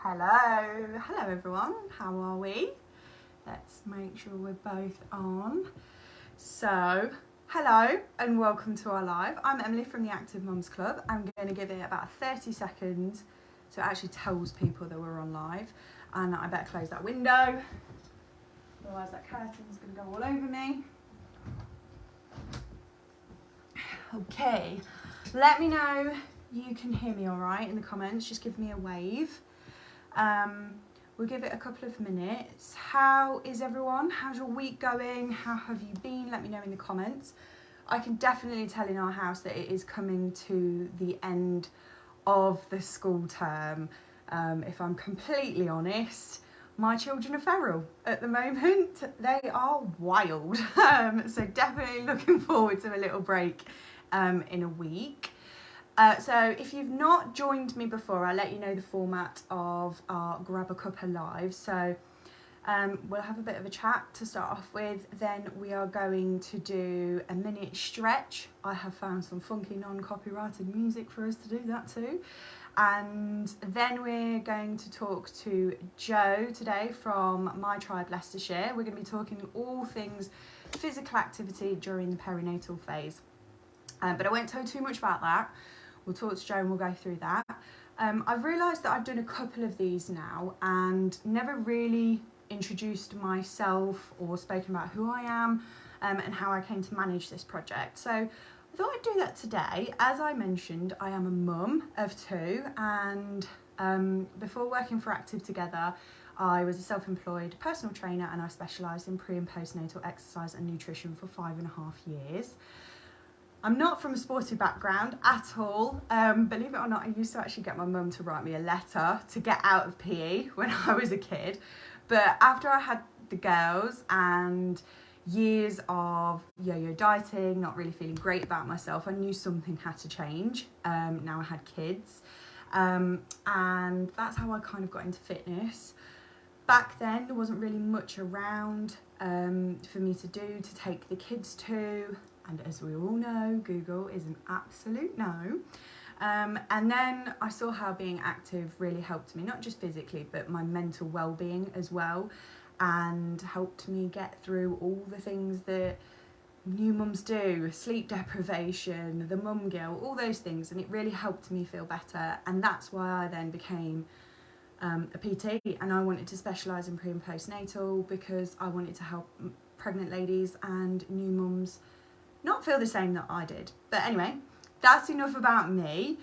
Hello everyone, how are we? Let's make sure we're both on. So, hello and welcome to our live. I'm Emily from the Active Mums Club. I'm going to give it about 30 seconds so it actually tells people that we're on live. And I better close that window, otherwise that curtain's going to go all over me. Okay, let me know you can hear me all right in the comments, just give me a wave. We'll give it a couple of minutes. How is everyone? How's your week going? How have you been? Let me know in the comments. I can definitely tell in our house that it is coming to the end of the school term. If I'm completely honest, my children are feral at the moment. They are wild. So definitely looking forward to a little break in a week. So if you've not joined me before, I'll let you know the format of our Grab a Cuppa live. So we'll have a bit of a chat to start off with. Then we are going to do a minute stretch. I have found some funky non-copyrighted music for us to do that too. And then we're going to talk to Jo today from My Tribe Leicestershire. We're going to be talking all things physical activity during the perinatal phase. But I won't tell too much about that. We'll talk to Jo and we'll go through that. I've realised that I've done a couple of these now and never really introduced myself or spoken about who I am and how I came to manage this project. So I thought I'd do that today. As I mentioned, I am a mum of two, and before working for Active Together, I was a self-employed personal trainer and I specialised in pre and postnatal exercise and nutrition for 5.5 years. I'm not from a sporty background at all. Believe it or not, I used to actually get my mum to write me a letter to get out of PE when I was a kid. But after I had the girls and years of yo-yo dieting, not really feeling great about myself, I knew something had to change. Now I had kids. And that's how I kind of got into fitness. Back then, there wasn't really much around for me to do, to take the kids to. And as we all know, Google is an absolute no. And then I saw how being active really helped me, not just physically, but my mental well-being as well, and helped me get through all the things that new mums do, sleep deprivation, the mum guilt, all those things. And it really helped me feel better. And that's why I then became a PT, and I wanted to specialise in pre and postnatal because I wanted to help pregnant ladies and new mums not feel the same that I did. But anyway, that's enough about me.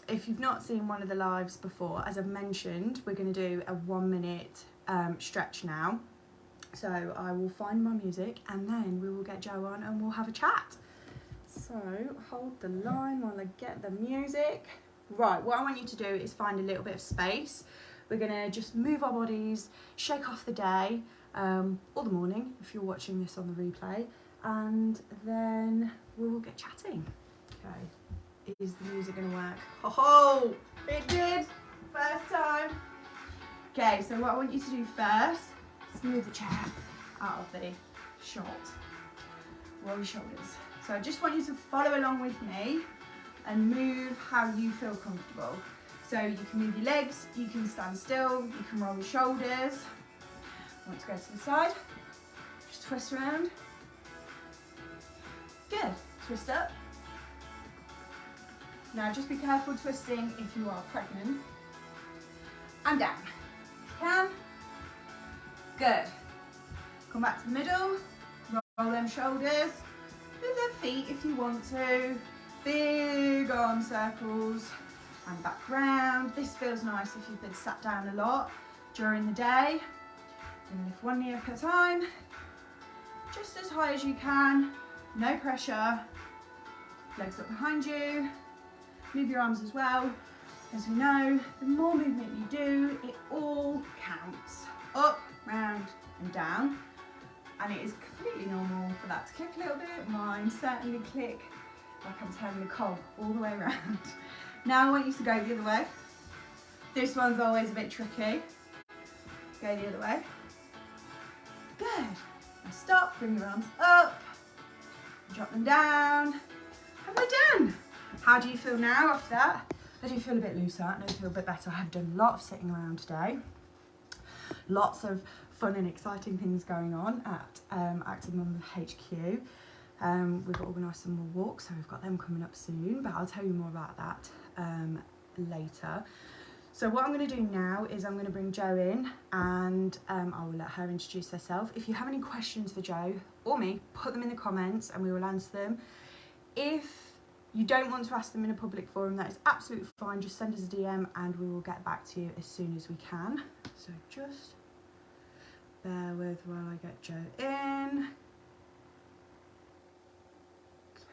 If you've not seen one of the lives before, as I've mentioned, we're going to do a 1 minute stretch now. So I will find my music and then we will get Jo on and we'll have a chat. So hold the line while I get the music. Right, what I want you to do is find a little bit of space. We're going to just move our bodies, shake off the day, or the morning if you're watching this on the replay. And then we will get chatting. Okay, is the music going to work? Oh, it did! First time. Okay, so what I want you to do first is move the chair out of the shot. Roll your shoulders. So I just want you to follow along with me and move how you feel comfortable. So you can move your legs, you can stand still, you can roll your shoulders. Want to go to the side, just twist around. Good, twist up. Now just be careful twisting if you are pregnant. And down, if you can. Good. Come back to the middle, roll them shoulders. Move their feet if you want to. Big arm circles and back round. This feels nice if you've been sat down a lot during the day. And lift one knee up at a time, just as high as you can. No pressure, legs up behind you, move your arms as well. As we know, the more movement you do, it all counts. Up, round and down. And it is completely normal for that to click a little bit. Mine certainly click like I'm turning a cog all the way around. Now I want you to go the other way. This one's always a bit tricky. Go the other way. Good. Now stop, bring your arms up. Drop them down, and we're done. How do you feel now after that? I do feel a bit looser, I do feel a bit better. I have done a lot of sitting around today. Lots of fun and exciting things going on at Active Mum HQ. We've organised some more walks, so we've got them coming up soon, but I'll tell you more about that later. So what I'm going to do now is I'm going to bring Jo in, and I will let her introduce herself. If you have any questions for Jo or me, put them in the comments and we will answer them. If you don't want to ask them in a public forum, that is absolutely fine. Just send us a DM and we will get back to you as soon as we can. So just bear with while I get Jo in.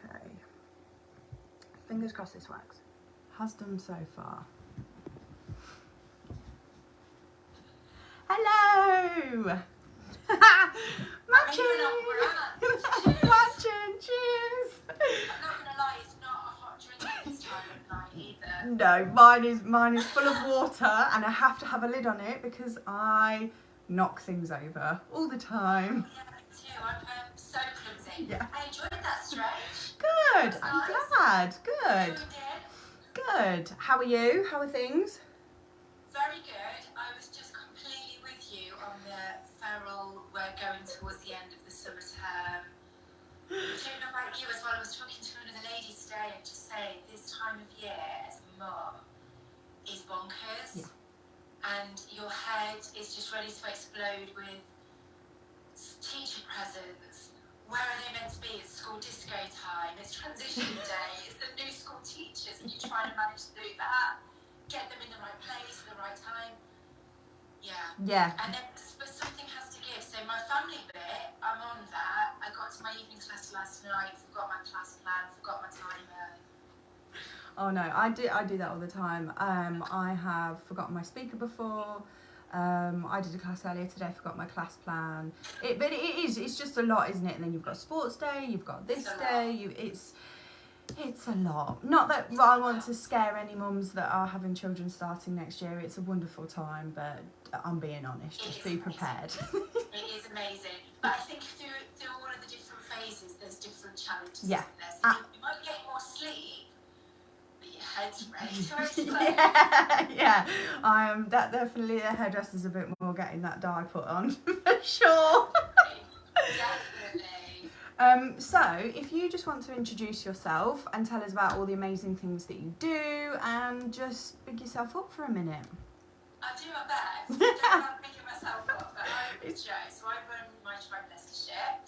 Okay. Fingers crossed this works. Has done so far. Hello! Matching! Matching! Cheers! I'm not gonna lie, it's not a hot drink this time of night either. No, mine is full of water, and I have to have a lid on it because I knock things over all the time. Yeah, me too. I'm so clumsy. Yeah. I enjoyed that stretch. Good. That's I'm nice. glad. Good. You did. Good. How are you? How are things? Very good. I was just completely with you on the feral. We're going towards the end of the summer term. I don't know about you as well. I was talking to another lady today and just saying this time of year as a mum is bonkers. Yeah. And your head is just ready to explode with teacher presents. Where are they meant to be? It's school disco time. It's transition day. It's the new school teachers, and you're trying to manage to do that. Get them in the right place at the right time. Yeah. Yeah. And then, but something has to give. So my family bit, I'm on that. I got to my evening class last night. Forgot my class plan. Forgot my timer. Oh no, I do that all the time. I have forgotten my speaker before. I did a class earlier today, forgot my class plan. But it's just a lot, isn't it? And then you've got sports day, you've got this day. It's a lot. Not that I want to scare any mums that are having children starting next year. It's a wonderful time, but I'm being honest. Just be prepared. It is amazing. But I think through all of the different phases, there's different challenges. Yeah. So you might be getting more sleep, but your head's ready to explode. Yeah. I am. That definitely the hairdresser's a bit more getting that dye put on for sure. Definitely. So if you just want to introduce yourself and tell us about all the amazing things that you do, and just big yourself up for a minute. I do my best. I don't like picking myself up, but I'm Jo. So I run my South Leicestershire.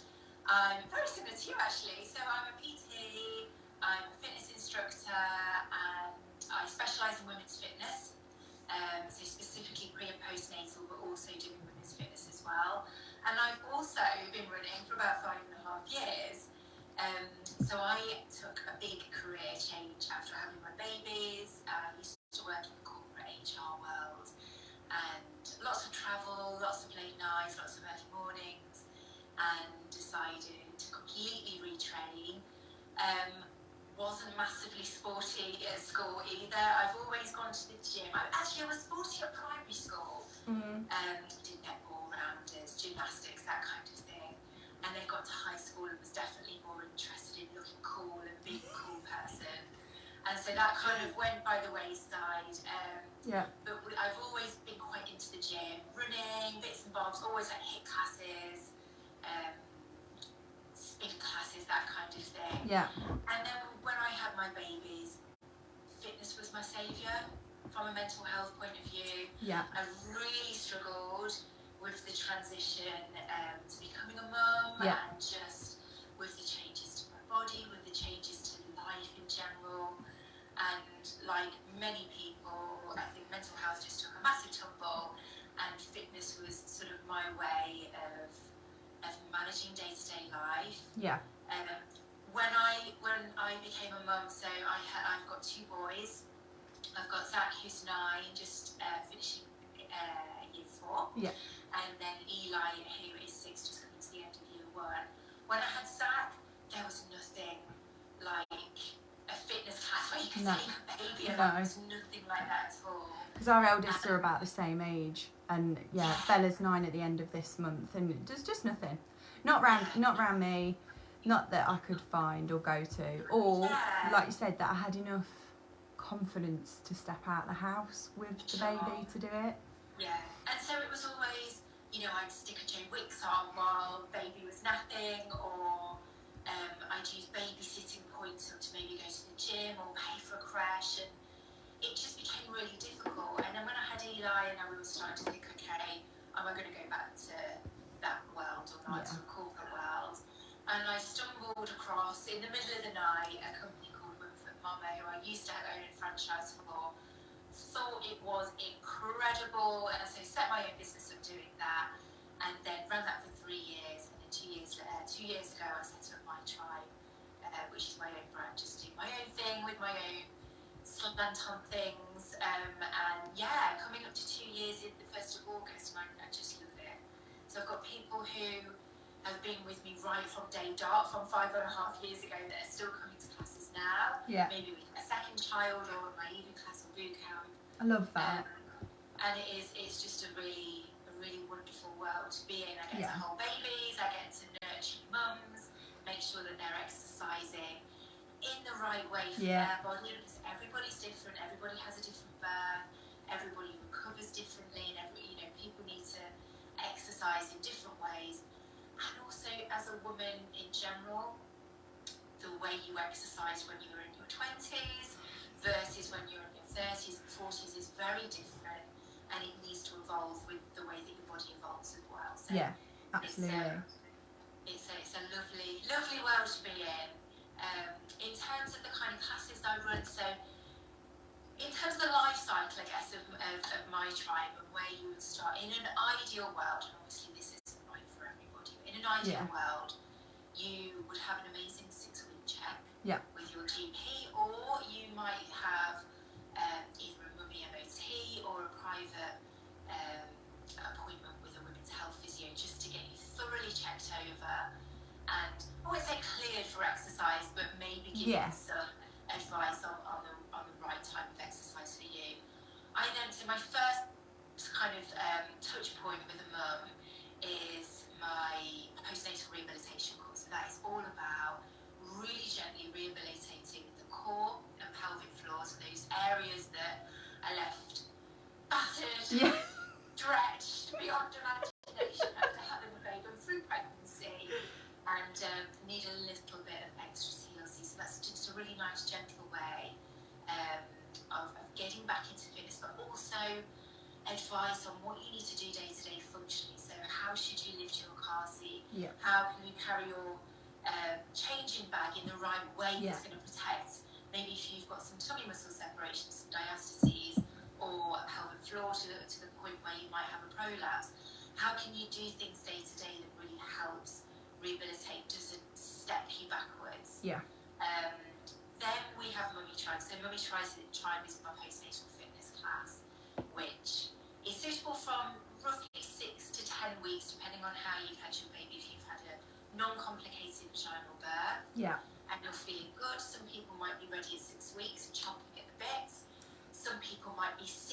I'm very similar to you actually. So I'm a PT, I'm a fitness instructor, and I specialise in women's fitness. So specifically pre and postnatal, but also doing women's fitness as well. And I've also been running for about 5.5 years. So I took a big career change after having my babies. I used to work in the corporate HR world, and lots of travel, lots of late nights, lots of early mornings, and decided to completely retrain. Wasn't massively sporty at school either. I've always gone to the gym. I was sporty at primary school. Did netball, rounders, gymnastics, that kind of thing. And then got to high school and was definitely more interested in looking cool and being a cool person. And so that kind of went by the wayside. But I've always been quite into the gym, running, bits and bobs, always like HIIT classes, spin classes, that kind of thing. Yeah. And then when I had my babies, fitness was my saviour from a mental health point of view. Yeah. I really struggled with the transition to becoming a mum, Yeah. and just with the changes to my body, with the changes to life in general. And like many people, I think mental health just took a massive tumble, and fitness was sort of my way of managing day-to-day life. Yeah. When I became a mum, so I've got 2 boys. I've got Zach, who's 9, just finishing year 4. Yeah. And then Eli, who is 6, just coming to the end of year 1. When I had Zach, there was nothing like a fitness class where you could take a baby, and there was nothing like that at all. Because our eldest are about the same age, and Bella's 9 at the end of this month, and there's just nothing. Not round me, not that I could find or go to, or like you said, that I had enough confidence to step out of the house with the baby to do it. Yeah, and so it was always, you know, I'd stick a Joe Wicks on while baby was napping, or I'd use babysitting points to maybe go to the gym or pay for a crash, and it just became really difficult. And then when I had Eli, and we were starting to think, okay, am I going to go back to that world or not, to the corporate world? And I stumbled across, in the middle of the night, a company called Mumford Mama, who I used to own a franchise for. Thought it was incredible, and so set my own business up doing that, and then ran that for 3 years. And then 2 years ago, I set up My Tribe, which is my own brand, just do my own thing with my own slant on things. And yeah, coming up to 2 years in the 1st of August, and I just love it. So I've got people who have been with me right from day dot, from 5.5 years ago, that are still coming to classes now. Yeah. Maybe with a second child or my evening class or boot camp. I love that. And it's just a really wonderful world to be in. I get to hold babies, I get to nurture mums, make sure that they're exercising in the right way for their body, because everybody's different, everybody has a different birth, everybody recovers differently, and people need to exercise in different ways. And also, as a woman in general, the way you exercise when you're in your 20s versus when you're in your 30s and 40s is very different, and it needs to evolve with the way that your body evolves as well. So yeah, absolutely. It's a lovely world to be in. In terms of the kind of classes I run, so in terms of the life cycle, I guess, of My Tribe and where you would start, in an ideal world, and obviously this isn't right for everybody, but in an ideal world, you would have an amazing 6-week check with your GP, or you might have either a mummy MOT or a private appointment with a women's health physio, just to get you thoroughly checked over, and I won't say cleared for exercise, but maybe give you some advice on the right type of exercise for you. So my first kind of touch point with a mum is my postnatal rehabilitation course. So that is all about really gently rehabilitating the core and pelvic floor, so those areas that are left battered, stretched beyond imagination after having a baby through pregnancy, and need a little bit of extra TLC. So that's just a really nice, gentle way of getting back into fitness, but also advice on what you need to do day-to-day functioning. So how should you lift your car seat? How can you carry your changing bag in the right way that's going to protect, maybe if you've got some tummy muscle separations, some diastases, or a pelvic floor to the point where you might have a prolapse. How can you do things day-to-day that really helps rehabilitate, doesn't step you backwards? Then we have Mummy Tribe. So Mummy Tribe is my postnatal fitness class, which is suitable from roughly 6 to 10 weeks, depending on how you've had your baby. If you've had a non-complicated vaginal birth and you're feeling good, some people might be ready at 6 weeks and chomping at the bits. Some people might be 6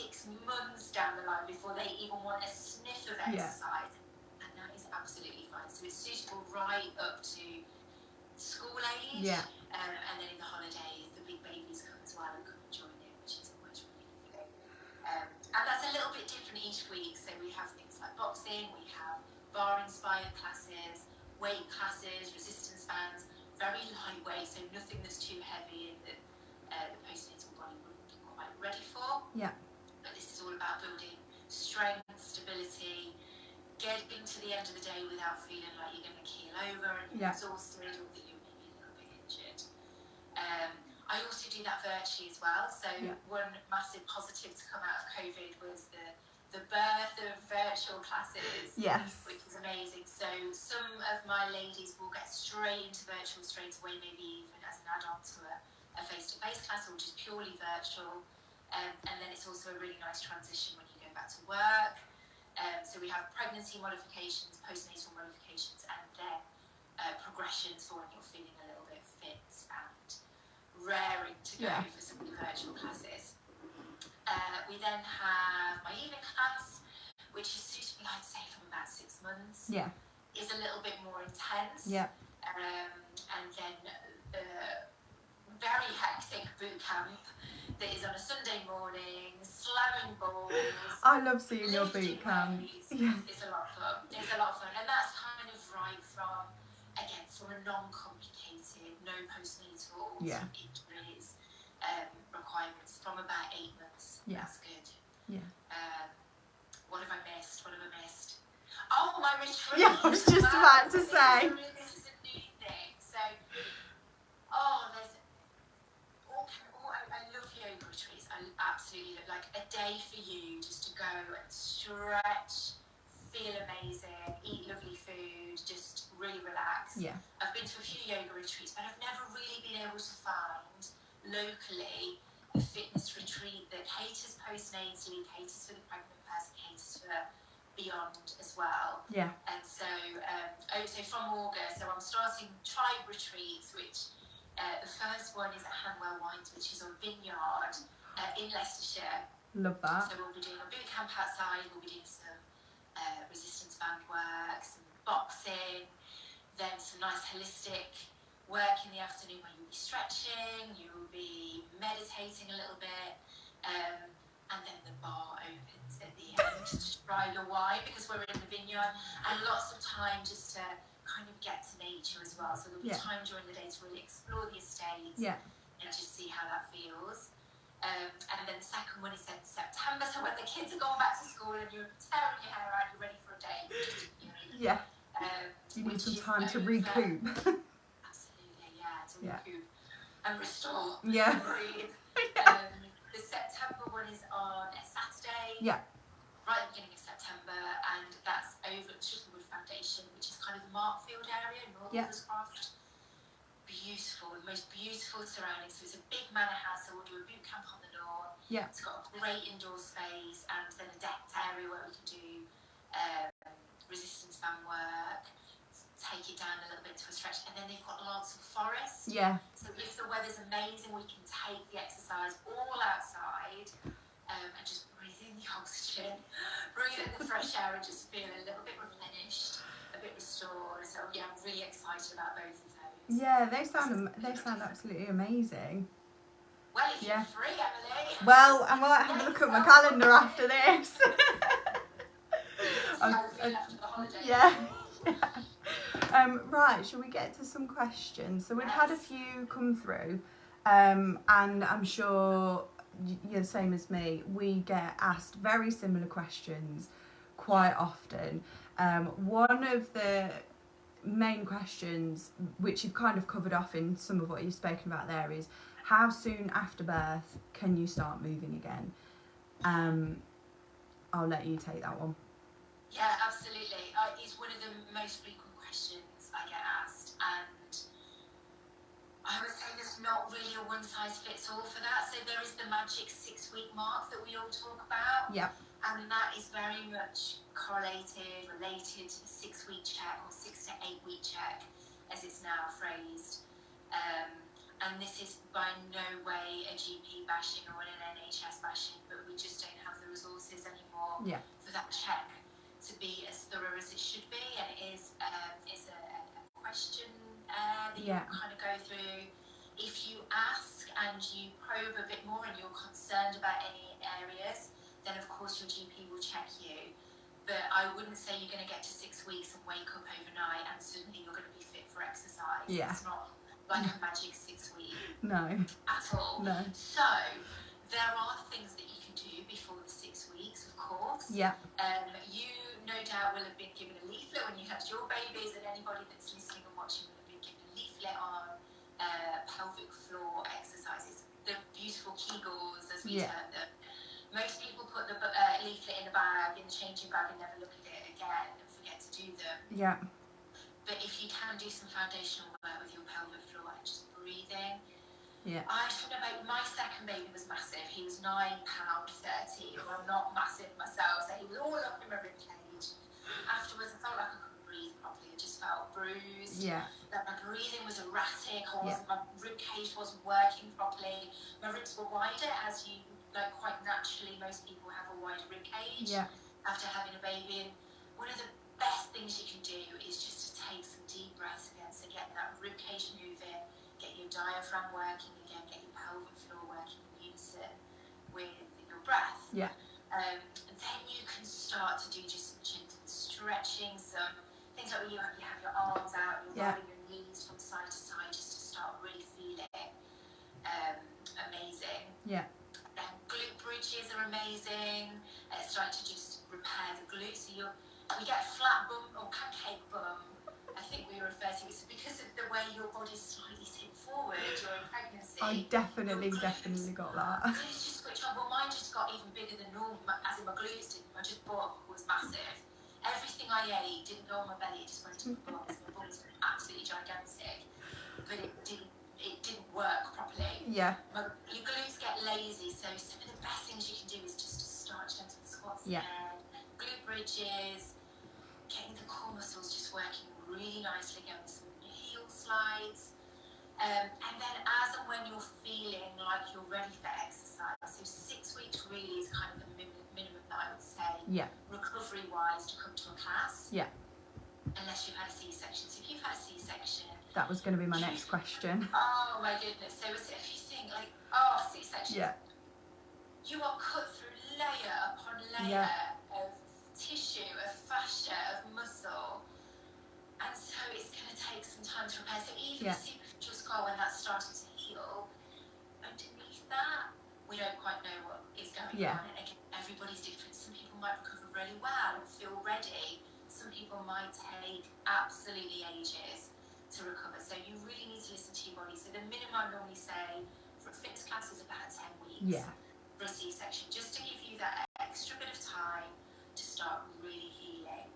months down the line before they even want a sniff of exercise, and that is absolutely fine. So it's suitable right up to school age, and then in the holidays, the big babies come as well and come and join in, which is always really lovely. And that's a little bit different each week. So we have things like boxing, we have bar-inspired classes, weight classes, resistance bands, very lightweight, so nothing that's too heavy and that the postnatal body wouldn't be quite ready for. But this is all about building strength, stability, getting to the end of the day without feeling like you're going to keel over and you're exhausted, or that you're maybe a little bit injured. I also do that virtually as well. So one massive positive to come out of COVID was the birth of virtual classes, which is amazing. So some of my ladies will get straight into virtual straight away, maybe even as an add-on to a face-to-face class, or just purely virtual. And then it's also a really nice transition when you go back to work. So we have pregnancy modifications, postnatal modifications, and then progressions for when you're feeling a little bit fit and raring to go for some of the virtual classes. We then have my evening class, which is suitable, I'd say, from about 6 months. Is a little bit more intense. And then the very hectic boot camp that is on a Sunday morning, slamming balls. I love seeing your boot camp. Yeah. It's a lot of fun. It's a lot of fun. And that's kind of right from, again, from a non-complicated, no postnatal injuries requirements from about 8 months. Yeah. That's good. Yeah. What have I missed? Oh, my retreat. Yeah, I was just about to say. This is a new thing. So, I love yoga retreats. I absolutely love, like, a day for you just to go and stretch, feel amazing, eat lovely food, just really relax. Yeah. I've been to a few yoga retreats, but I've never really been able to find locally a fitness retreat that caters postnatally, caters for the pregnant person, caters for beyond as well. Yeah. And so, so from August, so I'm starting tribe retreats, which the first one is at Hanwell Wines, which is on Vineyard in Leicestershire. Love that. So we'll be doing a boot camp outside, we'll be doing some resistance band work, some boxing, then some nice holistic work in the afternoon where you'll be stretching, you'll be meditating a little bit, and then the bar opens at the end to try your wine because we're in the vineyard, and lots of time just to kind of get to nature as well. So there'll be time during the day to really explore the estate and just see how that feels. And then the second one is in September, so when the kids have gone back to school and you're tearing your hair out, you're ready for a day. You need some time to recoup. Absolutely, to recoup and restore and breathe. The September one is on a Saturday, right at the beginning of September, and that's over at Shuttlewood Foundation, which is kind of the Markfield area, North Huddersfield. Beautiful, the most beautiful surroundings. So it's a big manor house, so we'll do a boot camp on the lawn. It's got a great indoor space and then a decked area where we can do resistance band work, take it down a little bit to a stretch, and then they've got lots of forest. So if the weather's amazing, we can take the exercise all outside and just breathe in the oxygen, breathe in the fresh air, and just feel a little bit replenished, a bit restored. So I'm really excited about both of those. Yeah, they sound absolutely amazing. Well, if you're free, Emily. Well, I might have a look at my calendar after this. After the holiday. Right, shall we get to some questions? So we've had a few come through, and I'm sure you're the same as me. We get asked very similar questions quite often. One of the main questions, which you've kind of covered off in some of what you've spoken about there, is how soon after birth can you start moving again? I'll let you take that one. Yeah, absolutely. It's one of the most frequent questions I get asked, and I would say there's not really a one-size-fits-all for that. So there is the magic 6-week mark that we all talk about. And that is very much related to the 6-week check or 6 to 8 week check, as it's now phrased. And this is by no way a GP bashing or an NHS bashing, but we just don't have the resources anymore for that check to be as thorough as it should be. And it is a question that you kind of go through. If you ask and you probe a bit more and you're concerned about any areas, then of course your GP will check you. But I wouldn't say you're going to get to 6 weeks and wake up overnight and suddenly you're going to be fit for exercise. It's not like a magic 6 week. No. At all. No. So there are things that you can do before the 6 weeks, of course. You no doubt will have been given a leaflet when you had your babies, and anybody that's listening and watching will have been given a leaflet on pelvic floor exercises, the beautiful Kegels as we term them. Most people put the leaflet in the bag, in the changing bag, and never look at it again and forget to do them. But if you can do some foundational work with your pelvic floor and just breathing. I should know, my second baby was massive. He was £9.30. I'm not massive myself, so he was all up in my rib cage. Afterwards, I felt like I couldn't breathe properly. I just felt bruised. That my breathing was erratic. My rib cage wasn't working properly. My ribs were wider, as you quite naturally, most people have a wider rib cage after having a baby. And one of the best things you can do is just to take some deep breaths again. So get that rib cage moving, get your diaphragm working again, get your pelvic floor working in unison. with your breath. Yeah. And then you can start to do just some gentle stretching, some things like when you have your arms out, you're rolling your knees from side to side just to start really feeling amazing. Yeah. And glute bridges are amazing. It's starting to just repair the glutes. So we get flat bum or pancake bum. I think we refer to it because of the way your body's slightly tipped forward during pregnancy. I definitely got that. Glutes just switch on. Well, mine just got even bigger than normal, as in my glutes didn't. My just bum was massive. Everything I ate didn't go on my belly, it just went to my bum. My bum was absolutely gigantic, but it didn't work properly. Yeah. Your glutes get lazy, so some of the best things you can do is just to start gentle squats Yeah. again, glute bridges, getting the core muscles just working really nicely again with some heel slides. And then as and when you're feeling like you're ready for exercise, so 6 weeks really is kind of the minimum that I would say, recovery-wise, to come to a class. Yeah. Unless you've had a C-section. So if you've had a C-section... That was going to be my next question. Oh my goodness. So if you think like, C-section. Yeah. You are cut through layer upon layer of tissue, of fascia, of muscle. And so it's going to take some time to repair. So even the superficial scar, when that's starting to heal, underneath that, we don't quite know what is going on. And again, everybody's different. Some people might recover really well and feel ready. Some people might take absolutely ages to recover. So you really need to listen to your body. So the minimum I normally say for a fitness class is about 10 weeks for a C-section, just to give you that extra bit of time to start really healing.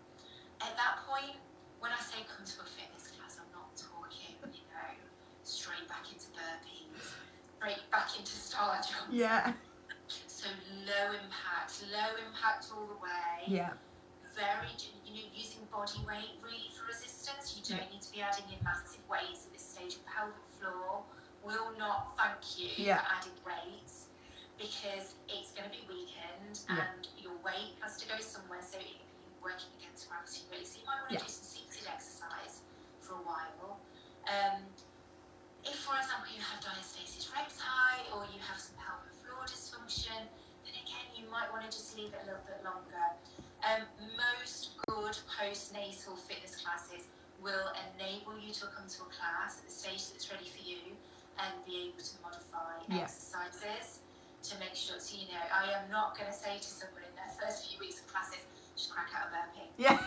At that point, when I say come to a fitness class, I'm not talking, straight back into burpees, straight back into star jumps. Yeah. So low impact all the way. Yeah. Very, using body weight really for resistance. You don't need to be adding in massive weights at this stage. Your pelvic floor will not thank you for adding weights because it's going to be weakened and your weight has to go somewhere, so you're working against gravity really. So you might want to do some seated exercise for a while. If, for example, you have diastasis recti or you have some pelvic floor dysfunction, then again you might want to just leave it a little bit longer. Most good postnatal fitness classes will enable you to come to a class at the stage that's ready for you and be able to modify exercises to make sure. So, I am not going to say to someone in their first few weeks of classes, just crack out a burpee. Yeah.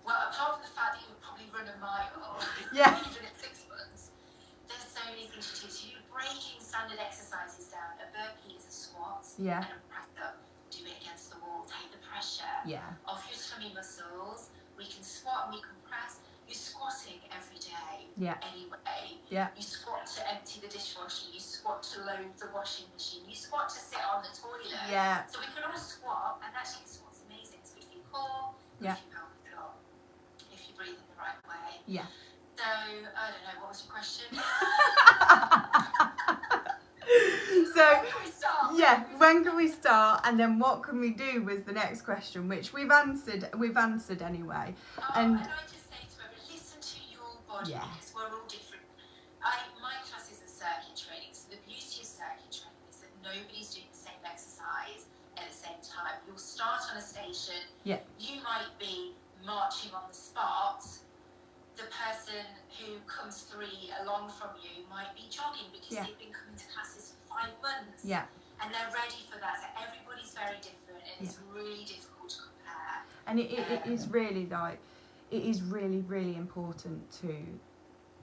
Well, apart from the fact that you would probably run a mile, even at 6 months, there's so many things to do. So you're breaking standard exercises down. A burpee is a squat and a press up. Do it against the wall, take the pressure off your tummy muscles. We can squat and we can press. You're squatting every day anyway. Yeah. You squat to empty the dishwasher. You squat to load the washing machine. You squat to sit on the toilet. Yeah. So we can all squat, and actually squat's amazing. It's good for your core, good for your pelvic floor, if you breathe in the right way. Yeah. So, I don't know, what was your question? So, when can we start? When can we start? And then what can we do was the next question, which we've answered anyway. And I just say to everyone, listen to your body because we're all different. My classes are circuit training, so the beauty of circuit training is that nobody's doing the same exercise at the same time. You'll start on a station. Yeah. You might be marching on the spot. The person who comes 3 along from you might be jogging because they've been coming to classes for 5 months. Yeah. And they're ready for that. So everybody's very different and it's really difficult to compare. And it is really it is really, really important to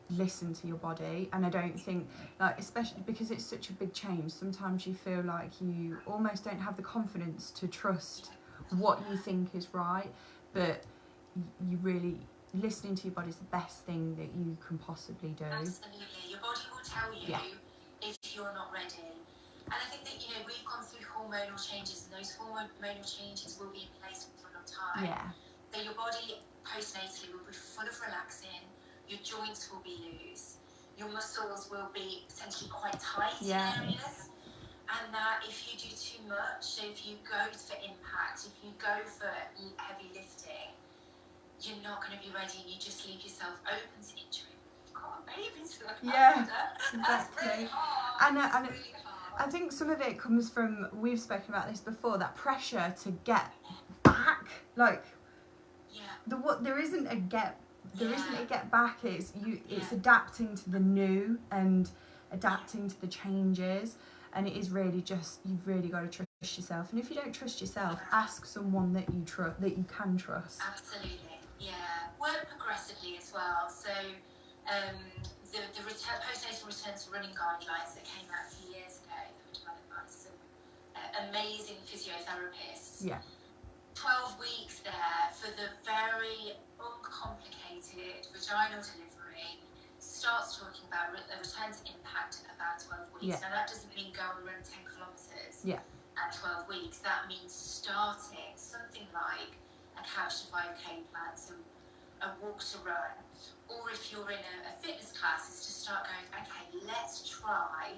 listen to your body. And I don't think, especially because it's such a big change, sometimes you feel like you almost don't have the confidence to trust what you think is right. But you really... listening to your body is the best thing that you can possibly do. Absolutely. Your body will tell you if you're not ready. And I think that, we've gone through hormonal changes and those hormonal changes will be in place for a long time. Yeah. So your body postnatally will be full of relaxin, your joints will be loose, your muscles will be potentially quite tight in areas. And that if you do too much, so if you go for impact, if you go for heavy lifting, you're not going to be ready and you just leave yourself open to injury. You've got a baby to look after. Exactly. That's really hard. And really hard. I think some of it comes from, we've spoken about this before, that pressure to get back. Like, there isn't a get back. It's adapting to the new and adapting to the changes, and it is really just, you've really got to trust yourself. And if you don't trust yourself, ask someone that you can trust. Absolutely, yeah. Work progressively as well. So the postnatal return to running guidelines that came out a few years ago that were developed by some amazing physiotherapists. Yeah. 12 weeks there for the very uncomplicated vaginal delivery starts talking about a return to impact at about 12 weeks. Now that doesn't mean go and run 10 kilometres at 12 weeks. That means starting something like a couch to 5k plan, so a walk to run, or if you're in a fitness class, is to start going, okay, let's try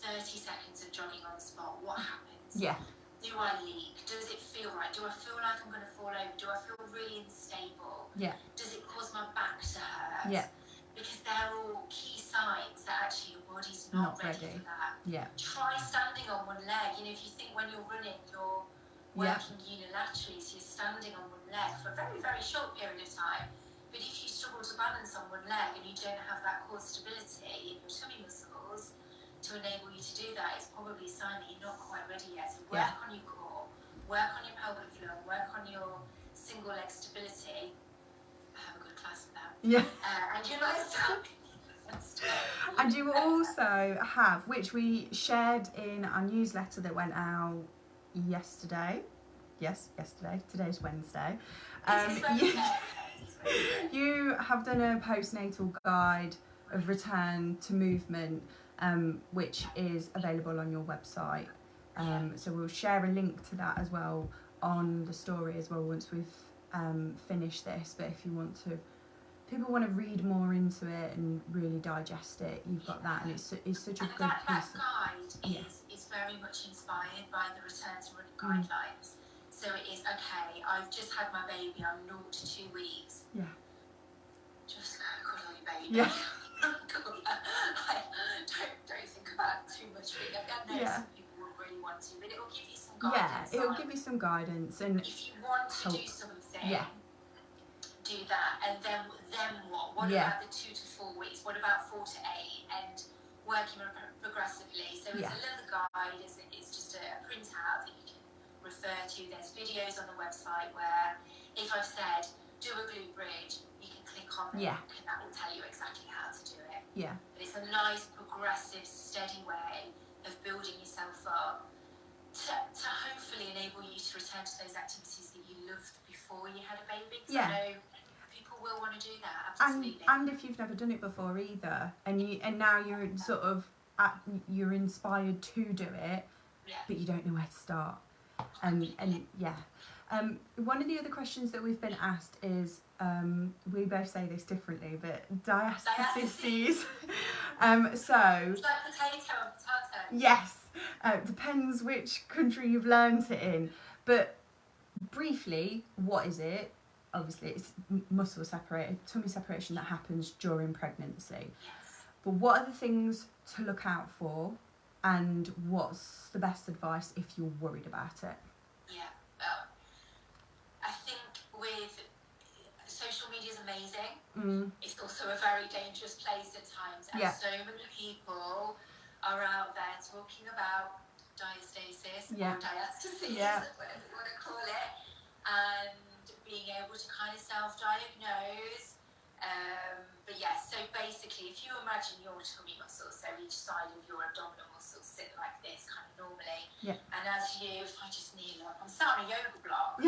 30 seconds of jogging on the spot. What happens? Yeah. Do I leak? Does it feel right? Do I feel like I'm going to fall over? Do I feel really unstable? Yeah. Does it cause my back to hurt? Yeah. Because they're all key signs that actually your body's not ready for that. Yeah. Try standing on one leg. You know, if you think when you're running, you're working unilaterally, so you're standing on one leg for a very, very short period of time. But if you struggle to balance on one leg and you don't have that core stability in your tummy muscles to enable you to do that, it's probably a sign that you're not quite ready yet. So work on your core, work on your pelvic floor, work on your single leg stability. I have a good class for that. Yeah. And your lifestyle. And you also have, which we shared in our newsletter that went out yesterday. Yes, yesterday. Today's Wednesday. You have done a postnatal guide of return to movement, which is available on your website. So we'll share a link to that as well on the story as well once we've finished this. But if you want to, people want to read more into it and really digest it, you've got that, and it's such a good piece. That guide is very much inspired by the return to running guidelines. So it is, okay, I've just had my baby, I'm 0 to 2 weeks. Yeah. Just go cuddle your baby. Yeah. Don't think about it too much. I know some people will really want to, but it will give you some guidance. Yeah, it will give you some guidance. And if you want to do something, do that. And then what? What about the 2 to 4 weeks? What about 4 to 8? And working progressively. So it's a little guide, it's just a printout that you can refer to. There's videos on the website where if I've said do a glute bridge, you can click on the link and that will tell you exactly how to do it. Yeah. But it's a nice, progressive, steady way of building yourself up to hopefully enable you to return to those activities that you loved before you had a baby. I know people will want to do that, absolutely. And if you've never done it before either, and now you're sort of you're inspired to do it, but you don't know where to start. And one of the other questions that we've been asked is, we both say this differently, but diastases. So it's like potato and potato. Yes, depends which country you've learned it in. But briefly, what is it? Obviously, it's tummy separation that happens during pregnancy. Yes. But what are the things to look out for, and what's the best advice if you're worried about it? Yeah, I think with social media is amazing. It's also a very dangerous place at times, and so many people are out there talking about diastasis or diastases, whatever you want to call it, and being able to kind of self-diagnose. But yes, so basically, if you imagine your tummy muscles, so each side of your abdominal muscles sit like this, kind of normally, and as if I just kneel up, I'm sat on a yoga block,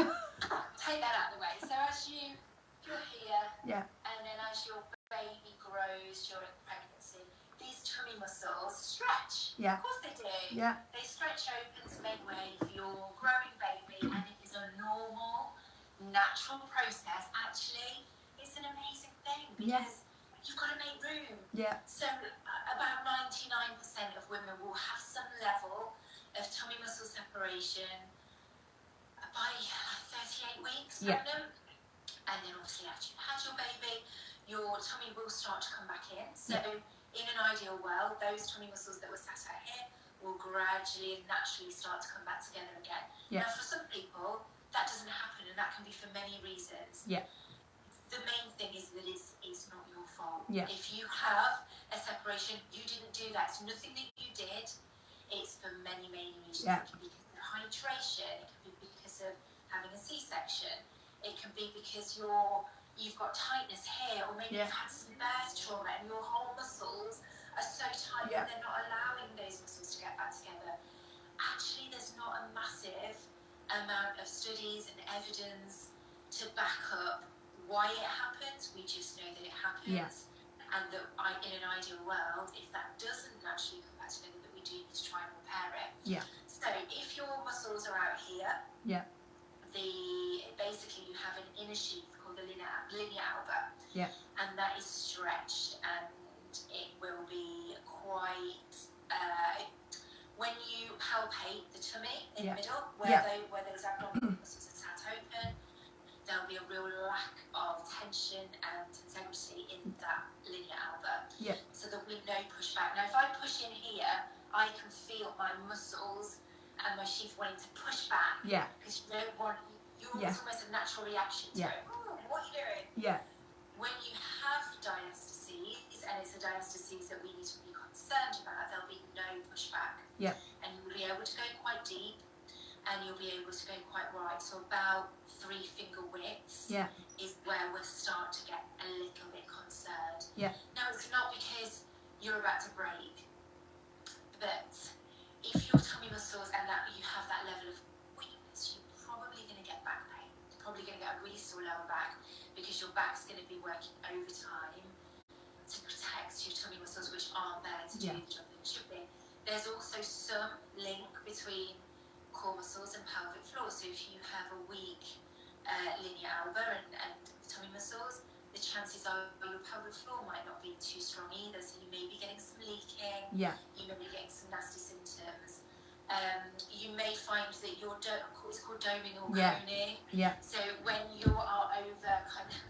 take that out of the way. So as you're here, and then as your baby grows during pregnancy, these tummy muscles stretch. Of course they do. They stretch open to make way for your growing baby, and it is a normal, natural process. Actually, it's an amazing thing because you've got to make room. So about 99% of women will have some level of tummy muscle separation by 38 weeks pregnant. And then obviously after you've had your baby, your tummy will start to come back in. So in an ideal world, those tummy muscles that were sat out here will gradually and naturally start to come back together again. Yeah. Now, for some people, that doesn't happen, and that can be for many reasons. Yeah. The main thing is that it's not your fault. Yeah. If you have a separation, you didn't do that. It's nothing that you did. It's for many, many reasons. Yeah. It can be because of hydration. It can be because of having a C-section. It can be because you've got tightness here, or maybe you've had some birth trauma and your whole muscles are so tight that they're not allowing those muscles to get back together. Actually, there's not a massive amount of studies and evidence to back up why it happens. We just know that it happens. Yeah. And that in an ideal world, if that doesn't actually come back together, that we do need to try and repair it. Yeah. So if your muscles are out here, basically you have an inner sheath called the linea alba. Yeah. And that is stretched, and it will be quite when you palpate the tummy in the middle, where those abdominal muscles are sat open, there'll be a real lack of tension and integrity in that linea alba. Yeah. So there'll be no pushback. Now, if I push in here, I can feel my muscles and my sheath wanting to push back. Yeah. Because you don't want, it's almost a natural reaction to it. Ooh, what are you doing? Yeah. When you have diastases, and it's a diastases that we need to be concerned about, there'll be no pushback. Yeah. And you'll be able to go quite deep, and you'll be able to go quite wide. So about 3 finger widths is where we'll start to get a little bit concerned. Yeah. Now, it's not because you're about to break, but if your tummy muscles and that you have that level of weakness, you're probably going to get back pain. You're probably going to get a really sore lower back, because your back's going to be working overtime to protect your tummy muscles, which aren't there to do the job that should be. There's also some link between core muscles and pelvic floor. So if you have a weak linea alba and tummy muscles, the chances are your pelvic floor might not be too strong either. So you may be getting some leaking. Yeah. You may be getting some nasty symptoms. You may find that it's called doming or coning. Yeah. So when you are over kind of,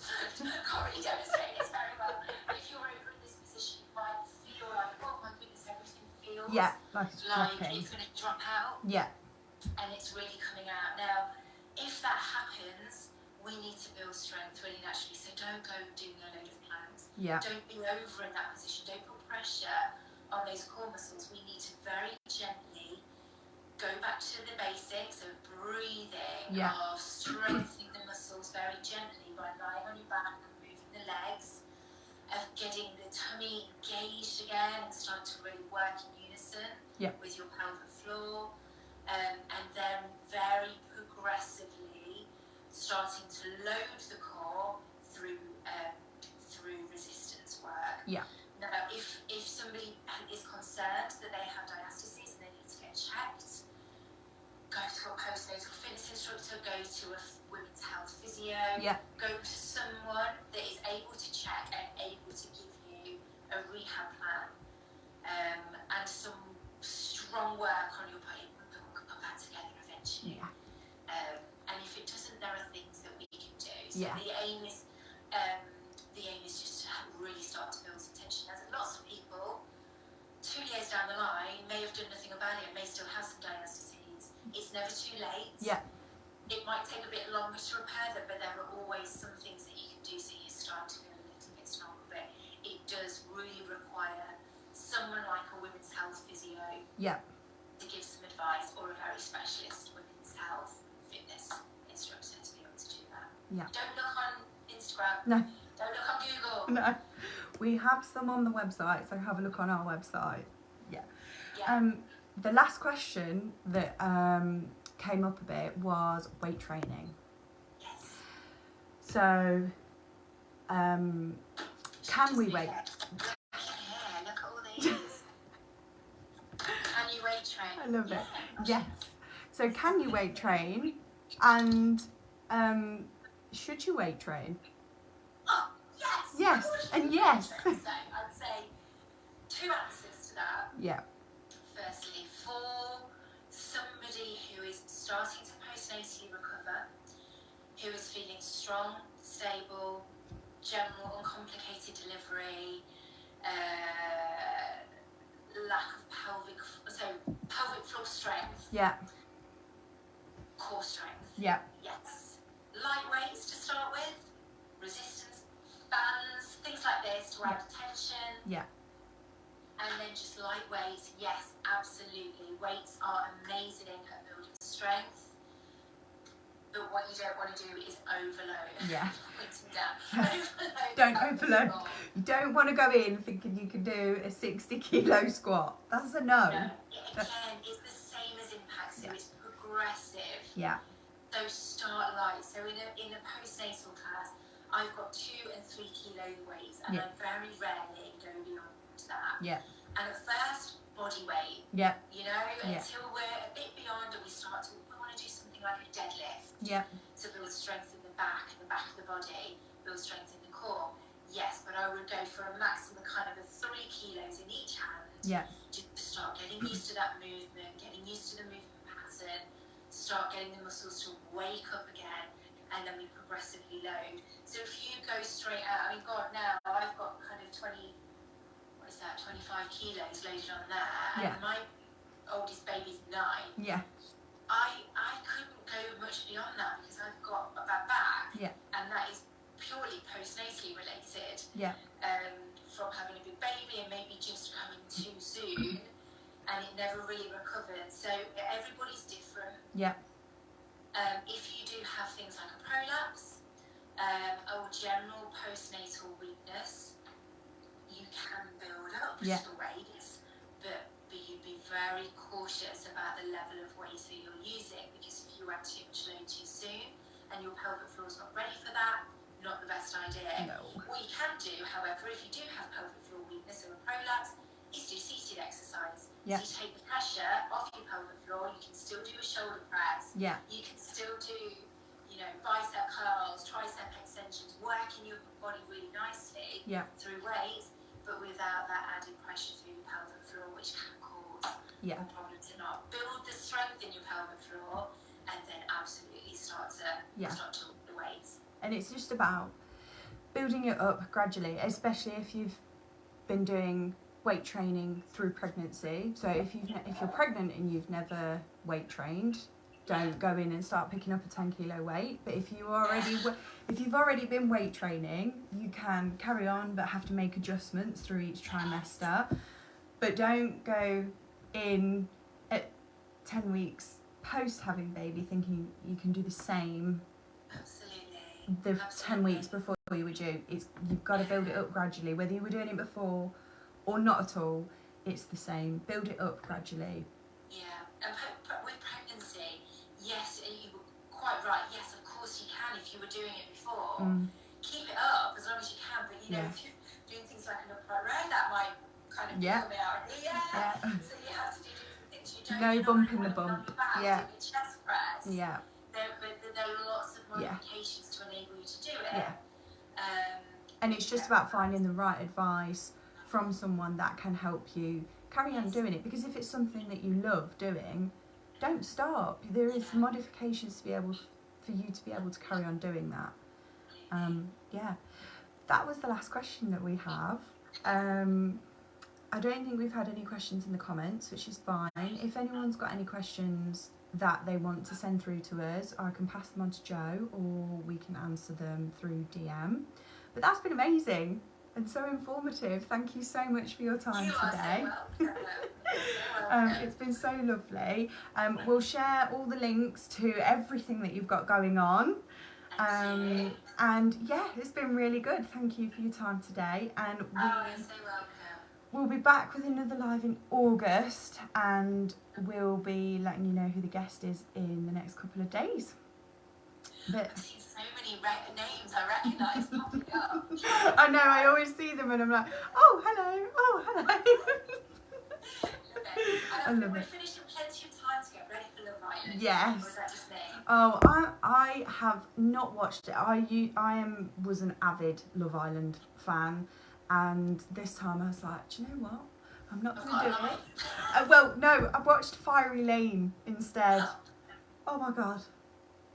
I can't really demonstrate this very well. If you're over in this position, you might feel like, oh my goodness, everything feels like it's going to drop out. Yeah. And it's really coming out. Now, if that happens, we need to build strength really naturally. So don't go doing a load of planks. Yeah. Don't be over in that position. Don't put pressure on those core muscles. We need to very gently go back to the basics of breathing, of strengthening the muscles very gently by lying on your back and moving the legs, of getting the tummy engaged again and starting to really work in unison with your pelvic floor, and then very progressively starting to load the core through resistance work. Yeah. Now, if somebody is concerned that they have diastases and they need to get checked, go to a postnatal fitness instructor, go to a women's health physio, go to someone that is able to check and able to give you a rehab plan, and some strong work on your body will come back together eventually. And if it doesn't, there are things that we can do. So the aim is just to really start to build some tension. As lots of people, 2 years down the line, may have done nothing about it and may still have some diastases. It's never too late. Yeah. It might take a bit longer to repair them, but there are always some things that you can do so you start to feel a little bit stronger. But it does really require someone like a women's health physio to give some advice, or a very specialist women's health fitness instructor to be able to do that. Yeah. Don't look on Instagram. No. Don't look on Google. No. We have some on the website, so have a look on our website. The last question that came up a bit was weight training. Yes. So, can we weight? Look at all these. Can you weight train? I love it. Yes. So, can you weight train? And should you weight train? Oh, yes. Yes. And yes. So I'd say 2 answers to that. Yeah. Firstly, for somebody who is starting to postnatally recover, who is feeling strong, stable, general, uncomplicated delivery, lack of pelvic floor strength. Yeah. Core strength. Yeah. Yes. Light weights to start with. Resistance bands, things like this to add tension. Yeah. And then just light weights. Yes, absolutely. Weights are amazing at building strength. But what you don't want to do is overload. Yeah. Overload. Don't overload. You don't want to go in thinking you can do a 60 kilo squat. That's a no. Again, it's the same as impact, so it's progressive. Yeah. So start light. So in a postnatal class, I've got 2 and 3 kilo weights, and I very rarely go beyond that. Yeah. And at first, body weight. Yeah. You know, until we're a bit beyond and we start to, we want to do something like a deadlift. Yeah. To build strength in the back of the body, build strength in the core. Yes, but I would go for a maximum kind of 3 kilos in each hand. Yeah. Just to start getting used to that movement, getting used to the movement pattern, start getting the muscles to wake up again, and then we progressively load. So if you go straight out, I mean, God, now I've got kind of 25 kilos loaded on there, and my oldest baby's 9. Yeah. I couldn't go much beyond that because I've got a bad back, and that is purely postnatally related. Yeah. From having a big baby and maybe just coming too soon, and it never really recovered. So everybody's different. Yeah. If you do have things like a prolapse or general postnatal weakness, you can build up the weights, but you'd be very cautious about the level of weights that you're using, because if you add too much load too soon and your pelvic floor's not ready for that, not the best idea. No. What you can do, however, if you do have pelvic floor weakness or a prolapse, is do seated exercise. Yeah. So you take the pressure off your pelvic floor. You can still do a shoulder press. Yeah. You can still do, bicep curls, tricep extensions, working your body really nicely through weights, but without that added pressure through your pelvic floor, which can cause a problem to not build the strength in your pelvic floor, and then absolutely start to lift the weights. And it's just about building it up gradually, especially if you've been doing weight training through pregnancy. So if you're pregnant and you've never weight trained, don't go in and start picking up a 10 kilo weight. But if you've already been weight training, you can carry on but have to make adjustments through each trimester. But don't go in at 10 weeks post having baby thinking you can do the same the 10 weeks before you were due. You've got to build it up gradually, whether you were doing it before or not at all. It's the same. Build it up gradually. Yeah, and with pregnancy, yes, you were quite right. Yes, of course you can if you were doing it before. Keep it up as long as you can, but if you're doing things like an upright row, that might kind of come out. So you have to do different things. You don't bump in the bump. Doing a chest press. Yeah. There are lots of modifications to enable you to do it. And it's just about finding the right advice from someone that can help you carry on doing it, because if it's something that you love doing, don't stop. There is modifications for you to be able to carry on doing that. That was the last question that we have. I don't think we've had any questions in the comments, which is fine. If anyone's got any questions that they want to send through to us, I can pass them on to Jo, or we can answer them through DM. But that's been amazing and so informative. Thank you so much for your time today. It's been so lovely. We'll share all the links to everything that you've got going on. And it's been really good. Thank you for your time today. And you're so welcome. We'll be back with another live in August, and we'll be letting you know who the guest is in the next couple of days. But I've seen so many names I recognise popping up. I know, I always see them and I'm like, oh, hello. I love it. We're finishing plenty of time to get ready for Love Island. Yes. Or is that just me? Oh, I have not watched it. I was an avid Love Island fan. And this time I was like, do you know what? I'm not going to do it. Well, no, I watched Fiery Lane instead. Oh my God.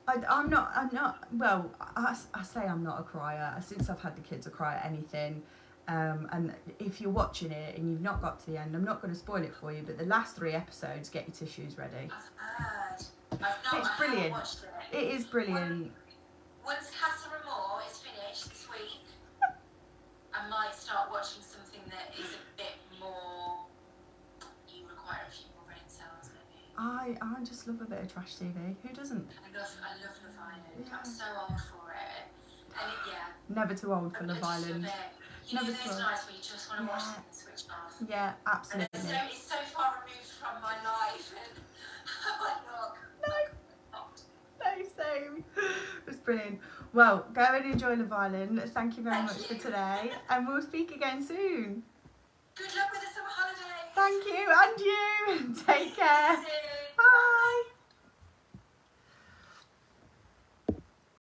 I'm not, well, I say I'm not a crier. Since I've had the kids, I cry at anything. And if you're watching it and you've not got to the end, I'm not going to spoil it for you, but the last 3 episodes, get your tissues ready. I've heard. It's brilliant. I haven't watched it. It is brilliant. Once Casa Amor is finished this week, I might start watching something that is a bit more. You require a few more brain cells, maybe. I just love a bit of trash TV. Who doesn't? I love Love Island. Yeah. I'm so old for it. And yeah. Never too old for Love I just Island. love it. You know those nights where you just want to watch something and switch off. Yeah, absolutely. And it's so far removed from my life, and I'm not. No, same. It's brilliant. Well, go and enjoy Love Island. Thank you very much for today, and we'll speak again soon. Good luck with the summer holidays. Thank you, and you. Take care. Bye.